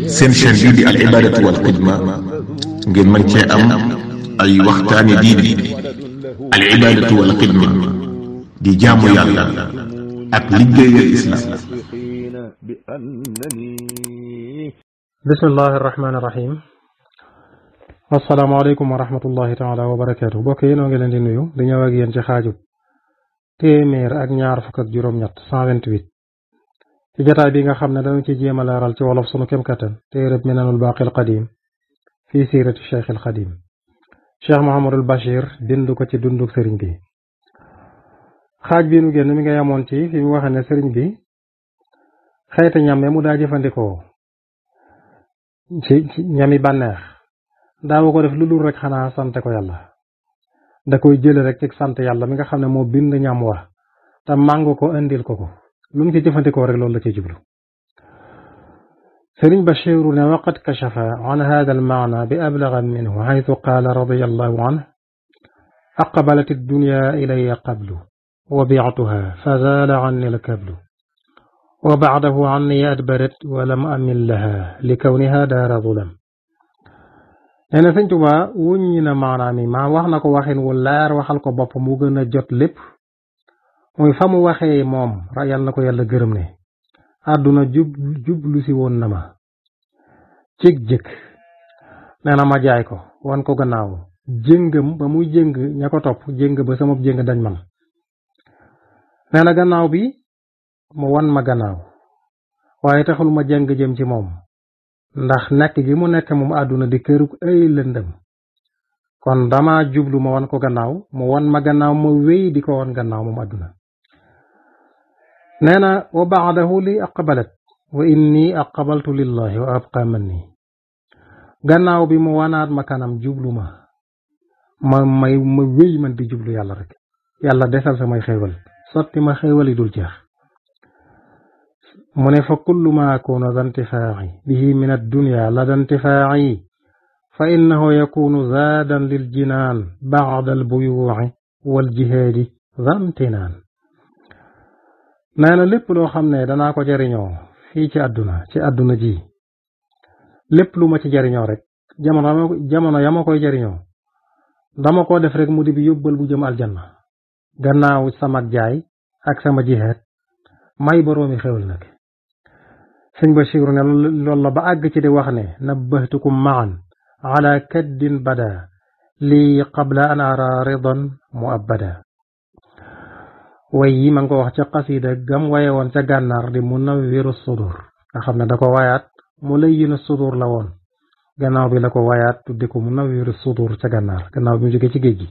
seen chaîne bii di al ibadatu wal xidma ngeen mën cee am ay waxtaani diine al ibadatu wal xidma di jaamu yàlla ak liggéeyal islam. bismillahi arrahmani irrahim. asalaamaaleykum wa rahmatullahi taala wa barakaatu. mbokk yi noo ngi leen di nuyu di ñëw ak yéen ci xaajub téeméer ak ñaar fukk ak juróom-ñett 128 ci jataay bi nga xam ne dañu ci jéem a leeral ci wolof sunu kem kattan téereb minanul baaqil qadim fii siirati cheikh il xadim cheikh Mouhamadul Bachir bind ko ci dunduk sëriñ bi. xaaj bi nu génn mi nga yamoon ci fi mu waxe ne sëriñ bi xeeti ñam mu daa jëfandikoo ci ñami bànneex daawa ko def lu dul rek xanaa sante ko yàlla, da koy jële rek ci sant yàlla mi nga xam ne moo bind ñam wa te màng ko indil ko lu mu ci jëfandikoo rek loolu la ci jublu. sëriñ Bachiru ne waqad kashafa an hada almaana bi ablaga minhu haytu qaala radiyallahu anhu aqbalat addunya ilaya qablu wa bi'tuha fa zaala anni alkablu wa ba'dahu anni adbarat wa lam amil laha li kawniha daara zulam. nee na sëñ Tuubaa wuññi na maanaam yi maa wax na ko waxin wu leer waxal ko bopp mu gën a jot lépp muy fa mu waxee moom yal na ko yàlla gërëm ne àdduna jublu si woon na ma cig jëkk nee na ma jaay ko wan ko gannaaw jëngam ba muy jëng ña ko topp jëng ba sama jëng dañ man nee na gannaaw bi mu wan ma gannaaw waaye taxul ma jëng jëm ci moom ndax nekk gi mu nekk moom àdduna di këru ay lëndëm kon dama jublu ma wan ko gannaaw mu wan ma gannaaw ma wéy di ko wan gannaaw moom àdduna. nee na wa baadahu li aqbalat wa inni aqbaltu lillahi wa abqa manni. gannaaw bi mu wanaat ma kanam jublu ma wéy man di jublu yàlla rek yàlla desal samay xéewal sotti ma xéewal yi dul jeex. mu ne fa kullu ma akunu za intifaa'i bihi min addunya la da intifaa'i fa innahu yakunu zaadan lil jinaan ba'da al buyuu'i wal jihaadi za imtinaan. nee na lépp loo xam ne danaa ko jariñoo fii ci àdduna ji lépp lu ma ci jariñoo rek jamono ya ma koy jariñoo dama ko def rek mu di bi yóbbal bu jëm aljanna gannaaw sama jaay ak sama jihaad may boroomi xewal nag. sëñ Bachir ne loolu la ba àgg ci di wax ne nabbahtukum maan ala kaddin bada lii qabla an ara ridan muabbada. way yi ma ngi ko wax ca xasida gam waye woon ca gànnaar di munawwiru sudur nga xam ne da ko wayaat mu layyinu sudur la woon gannaaw bi la ko wayaat tudde ko munawwiru sudur ca gànnaar gannaaw bi mu jógee ci géej gi.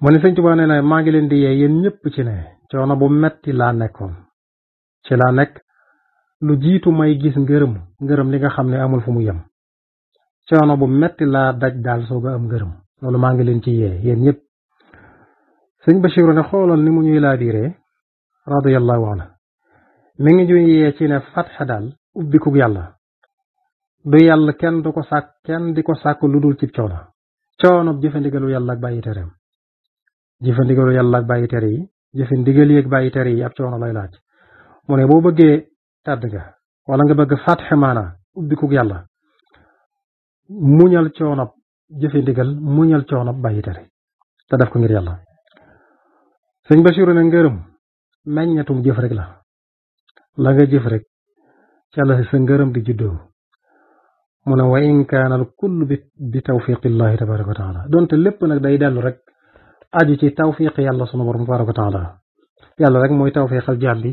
mu ne sëñ Tuubaa nee na maa ngi leen di yee yéen ñëpp ci ne coono bu metti laa nekkoon ci laa nekk lu jiitu may gis ngërëm li nga xam ne amul fu mu yem. coono bu metti laa daj daal soog a am ngërëm loolu maa ngi leen ci yee yéen ñëpp. sëñ Bachir ne xoolal ni mu ñuy laabiiree radiyallahu anhu mi ngi ñuy yee ci ne fatxa daal ubbiku yàlla du yàlla kenn du ko sàkk kenn di ko sàkk lu dul ci coono jëfandigalu yàlla ak bàyyi tereem jëfandigalu yàlla ak bàyyi tere yi jëfandigal yi ak bàyyi tere yi ab coono lay laaj. mu ne boo bëggee tàdd nga wala nga bëgg fatxe maana ubbiku yàlla muñal coonob jëfandigal muñal coonob bàyyi tere te def ko ngir yàlla. sëñ Bachir ne ngërëm meññatum jëf rek la nga jëf rek ca la sa ngërëm di juddoo. mu ne wa in kaana al kullu bi tawfiqillahi tabaraka wa taala donte lépp nag day dellu rek aju ci tawfiq yàlla sunu borom tabaraka wa taala yàlla rek mooy tawfiqal jaam bi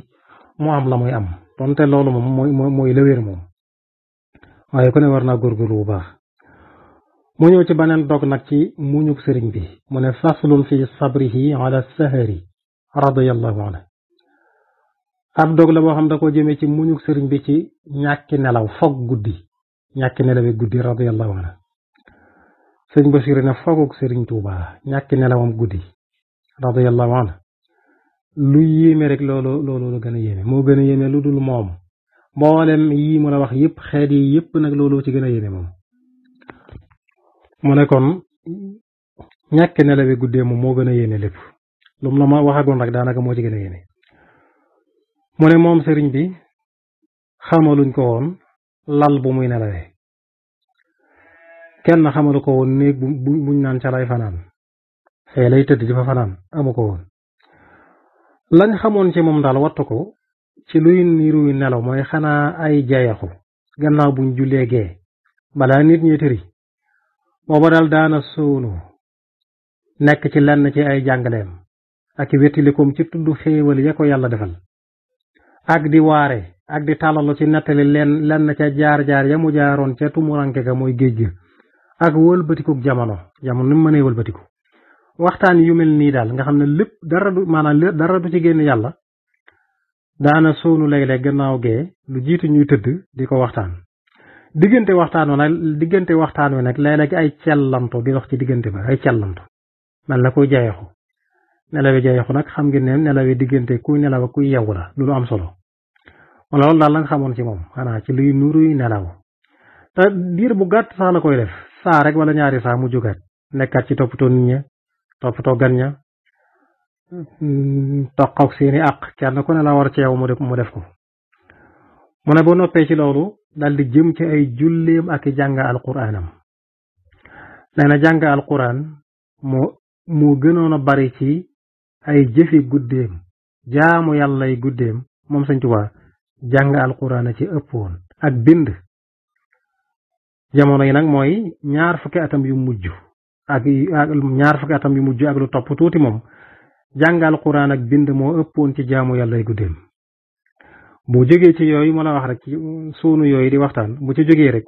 mu am la muy am donte loolu moom mooy lëwéer moom waaye ku ne war naa góorgóorlu bu baax. mu ñëw ci beneen dog nag ci muñuk sëriñ bi mu ne faslun fi sabrihi ala sahari radiyallahu anhu. ab dog la boo xam da ko jëmee ci muñuk sëriñ bi ci ñàkki nelaw foog guddi ñàkki nelawi guddi radiyallahu anhu. sëñ Bachir ne fooguk sëriñ Tuuba ñàkki nelawam guddi radiyallahu anhu lu yéeme rek loolu la gën a yéeme moo gën a yéeme lu dul moom mboolem yii mu la wax yëpp xeet yi yëpp nag looloo ci gën a yéeme moom. mu ne kon ñàkk nelawi guddee moom moo gën a yéeme lépp lu mu la ma waxagoon rek daanaka moo ci gën a yéeme. mu ne moom sëriñ bi xamaluñ ko woon lal bu muy nelawee kenn xamalu ko woon néeg buñ naan ca lay fanaan fee lay tëdd di fa fanaan amu ko woon lañ xamoon ci moom daal wattu ko ci luy niruy nelaw mooy xanaa ay jayaxu gannaaw buñ jullee gee balaa nit ñi tëri booba daal daana soonu nekk ci lenn ci ay jàngaleem ak wettilikoom ci tudd xéewal ya ko yàlla defal ak di waare ak di tàllalu ci nettali lenn ca jaar-jaar ya mu jaaroon ca tumuranke ga mooy géej gi ak wëlbatikuk jamono ni mu mënee wëlbatiku waxtaan yu mel nii daal nga xam ne lépp dara du ci génn yàlla daana soonu léeg-léeg gannaaw gee lu jiitu ñuy tëdd di ko waxtaan diggante waxtaan wi nag léeg-léeg ay cellanto di dox ci diggante ba ay cellanto man la koy jayeexu nelawi jayeexu nag xam ngeen ne nelawi diggante kuy nelaw kuy yeewu la lu am solo loolu daal la nga xamoon ci moom xanaa ci luy nuruy nelaw te diir bu gàtt sax la koy def saa rek wala ñaari saa mu jógaat nekkaat ci toppatoo nit ña toppatoo gan ña toqoog seeni àq kenn ku ne la war ci yow mu def ko mu ne ba noppee ci loolu dal di jëm ci ay julleem ak jàng alquraanam nee na jàng alquraan moo gënoon a bari ci ay jëfi guddeem jaamu yàllay guddeem moom Sëñ Tuubaa jàng alquraan a ci ëpp woon ak bind jamono yi nag mooy ñaar fukki atam yu mujj ak lu topp tuuti moom jàng alquraan ak bind moo ëppoon ci jaamu yàllay guddeem bu jógee ci yooyu mën a wax rek ci suunu yooyu di waxtaan bu ci jógee rek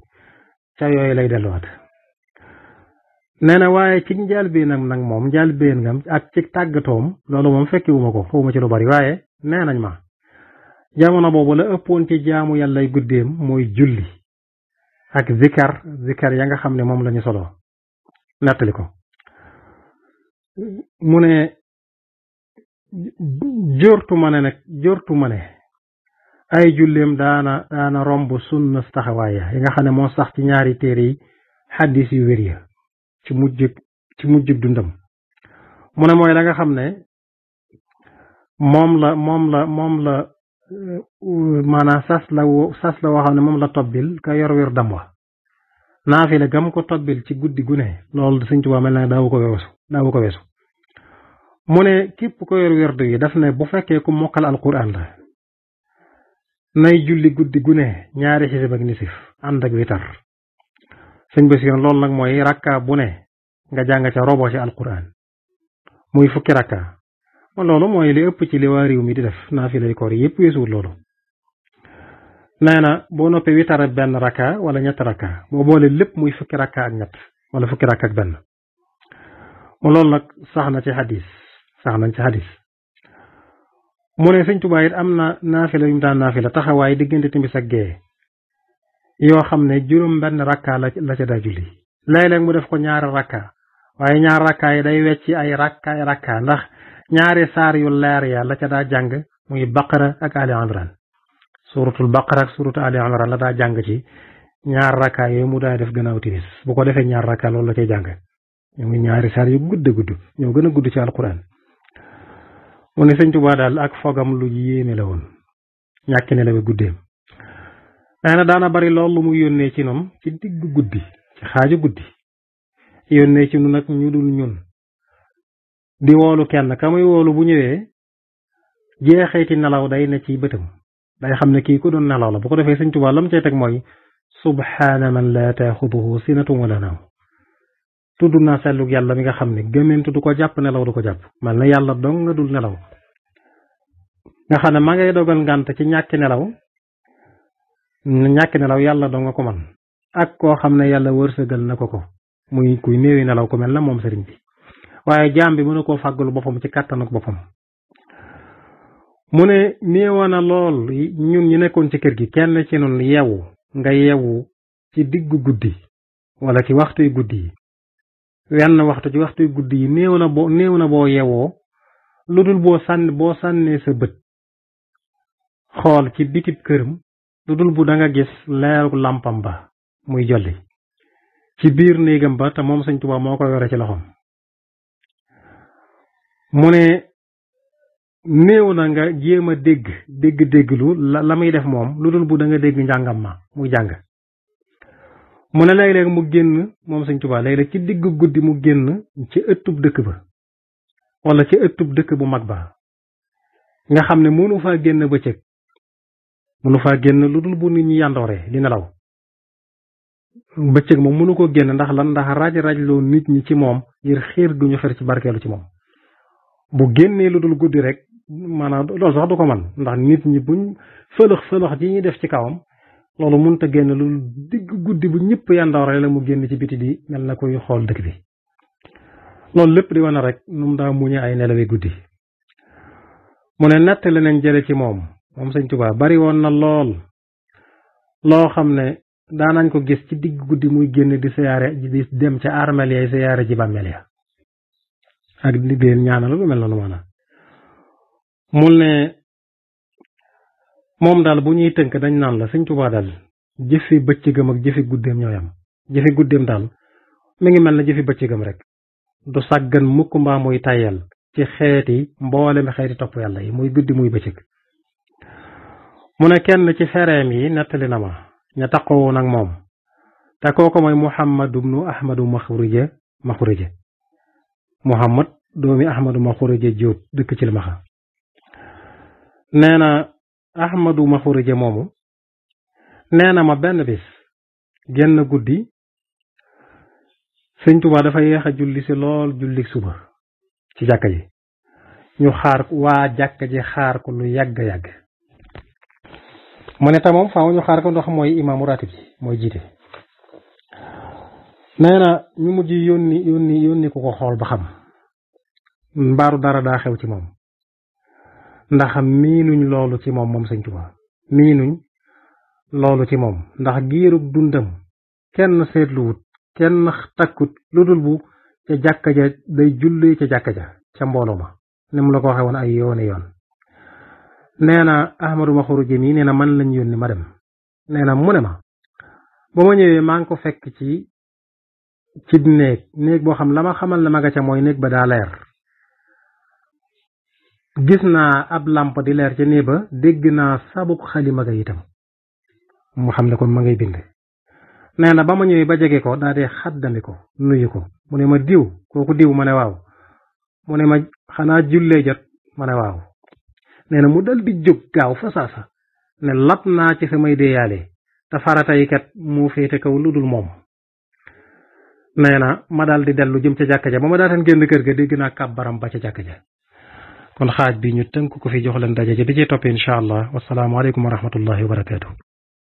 ca yooyu lay delluwaat nee na waaye ci njëlbéenam nag moom njëlbéen ngam ak ci tàggatoom loolu moom fekkiwuma ko xawma ci lu bari waaye nee nañ ma jamono boobu la ëppoon ci jaamu yàllay guddeem mooy julli ak zikar ya nga xam ne moom lañu solo nettali ko mu ne jortu ma ne ay julleem daana romb sunna taxawaaya yi nga xam ne moo sax ci ñaari téere yi xaddis yu wér ya ci mujjug dundam mu ne mooy la nga xam ne moom la maanaam sas la woo xam ne moom la tobbil ka yor wér dam wa naafila gam ko tobbil ci guddi gu ne loolu Sëñ Tuubaa mel na daawu ko weesu mu ne képp ko yor wérdu yi daf ne bu fekkee ku mokkal alquran la nay julli guddi gu ne ñaari xisib ak nisif ànd ak witar sëñ Basiru loolu nag mooy rakka bu ne nga jàng ca robo ci alquran muy fukki rakka loolu mooy li ëpp ci li waa réew mi di def naafilay koor yi yëpp weesuwul loolu nee na boo noppee witar benn rakka wala ñett rakka boo boole lépp muy fukki rakka ak ñett wala fukki rakka ak benn mu loolu nag sax nañ ci xadis mu ne Sëñ Tuubaa it am na naafila yu mu daan naafila taxawaay diggante timis ak gee yoo xam ne juróom benn rakka la ca daa julli léeg-léeg mu def ko ñaari rakka waaye ñaar rakka yi day wecci ay rakka ndax ñaari saar yu leer ya la ca daa jàng muy baqara ak ali imran suratul baqara ak suratu ali imran la daa jàng ci ñaar rakka yooyu mu daa def gannaaw timis bu ko defee ñaar rakka loolu la cay jàng muy ñaari saar yu gudd ñoo gën a gudd ci alquran mu ne Sëñ Tuubaa daal ak fogam lu yéeme la woon ñàkki ne la ba guddeem nee na daana bari lool lu mu yónnee ci ñoom ci diggu guddi ci xaaju guddi yónnee ci nu nag ñu dul ñun di woolu kenn ka muy woolu bu ñëwee jeexeeti nelaw day ne ci bëtam day xam ne kii ko doon nelaw la bu ko defee Sëñ Tuubaa lam cay teg mooy subhaana man laa taaxuduhu sinatun wala nawm tudd naa sellug yàlla mi nga xam ne gëmmentu du ko jàpp nelaw du ko jàpp mel na yàlla dong nga dul nelaw nga xam ne ma ngay dogal ngànt ci ñàkki nelaw yàlla dong nga ko man ak koo xam ne yàlla wërsëgal na ko muy kuy néewi nelaw ku mel na moom sëriñ bi waaye jaam bi mën a koo fàggul boppam ci kàttanuk boppam mu ne néewana lool ñun ñu nekkoon ci kër gi kenn ci nun nga yeewu ci diggu guddi wala ci waxtuy guddi yi wenn waxtu ci waxtuy guddi yi néew na boo yeewoo lu dul boo sànnee sa bët xool ci bitib këram lu dul bu da nga gis leeru làmpam ba muy jolli ci biir néegam ba te moom Sëñ Tuubaa moo ko yore ci loxoom mu ne néew na nga jéem a dégglu la muy def moom lu dul bu da nga dégg njàngam ma muy jàng mu ne léeg-léeg mu génn moom Sëñ Tuubaa léeg-léeg ci digg guddi mu génn ci ëttub dëkk ba wala ci ëttub dëkk bu mag ba nga xam ne mënu faa génn bëccëg mënu faa génn lu dul bu nit ñi yandooree di nelaw bëccëg moom mënu ko génn ndax lan ndax raj-rajloo nit ñi ci moom ngir xiir gu ñu xër ci barkeelu ci moom bu génnee lu dul guddi rek maanaam loolu sax du ko man ndax nit ñi buñ fëlëx ji ñuy def ci kawam loolu mënut a génn lu digg guddi bu ñëpp yandooree la mu génn ci biti di mel na koy xool dëkk bi loolu lépp di wane rek nu mu daa muñe ay nelawi guddi mu ne nettali nañ jële ci moom Sëñ Tuubaa bari woon na lool loo xam ne daanañ ko gis ci digg guddi muy génn di siyaare di dem ca armeel ya siyaare ji bàmmeel ya ak di leen ñaanal lu mel noonu maanaam mul ne moom daal bu ñuy tënk dañ naan la Sëñ Tuubaa daal jëfi bëccëgam ak jëfi guddeem ñoo yam jëfi guddeem daal mi ngi mel na jëfi bëccëgam rek du sàggan mukk mbaa muy tayal ci xeeti mboolem xeeti topp yàlla yi muy guddi muy bëccëg mu ne kenn ci fereem yi nettali na ma ña taqoo nag moom te kooko mooy Muhammad ibnu Ahmadu Maxurija Muhammad doomi Ahmadu Maxurija Jóob dëkk ci Limaxa nee na Ahmadu Maxurija moomu nee na ma benn bis genn guddi Sëñ Tuubaa dafa yéex a julli si lool julli suba ci jàkka ji ñu xaar waa jàkka ji xaar ko lu yàgg mu ne ta moom faaw ñu xaar ko ndox mooy imaamu ratib ji mooy jiite nee na ñu mujj yónni ku ko xool ba xam mbaaru dara daa xew ci moom ndax miinuñ loolu ci moom Sëñ Tuubaa miinuñ loolu ci moom ndax giirug dundam kenn seetluwut kenn takkut lu dul bu ca jàkka ja day julli ca jàkka ja ca mbooloo ma ni mu la ko waxee woon ay yooni yoon nee na Ahmadu Maxurija mi nee na man lañ yónni ma dem nee na mu ne ma ba ma ñëwee maa ngi ko fekk ci néeg boo xam la ma xamal la ma nga ca mooy néeg ba daa leer gis naa ab làmp di leer ca néeg ba dégg naa sabub xalima ga itam mu xam ne kon ma ngay bind nee na ba ma ñëwee ba jege ko daa dee xaddami ko nuyu ko mu ne ma diw kooku diw ma ne waaw mu ne ma xanaa jullee jot ma ne waaw nee na mu dal di jóg gaaw fa saasa ne lap naa ci samay déeyaale te faratay kat mu féete kaw lu dul moom nee na ma dal di dellu jëm ca jàkka ja ba ma daataan génn kër ga dégg naa kàbbaram ba ca jàkka ja kon xaaj bi ñu tënk ko fi jox leen daje ja bi ci topp incha allah wasalaamu aleykum wa rahmatullahi wa barakaatu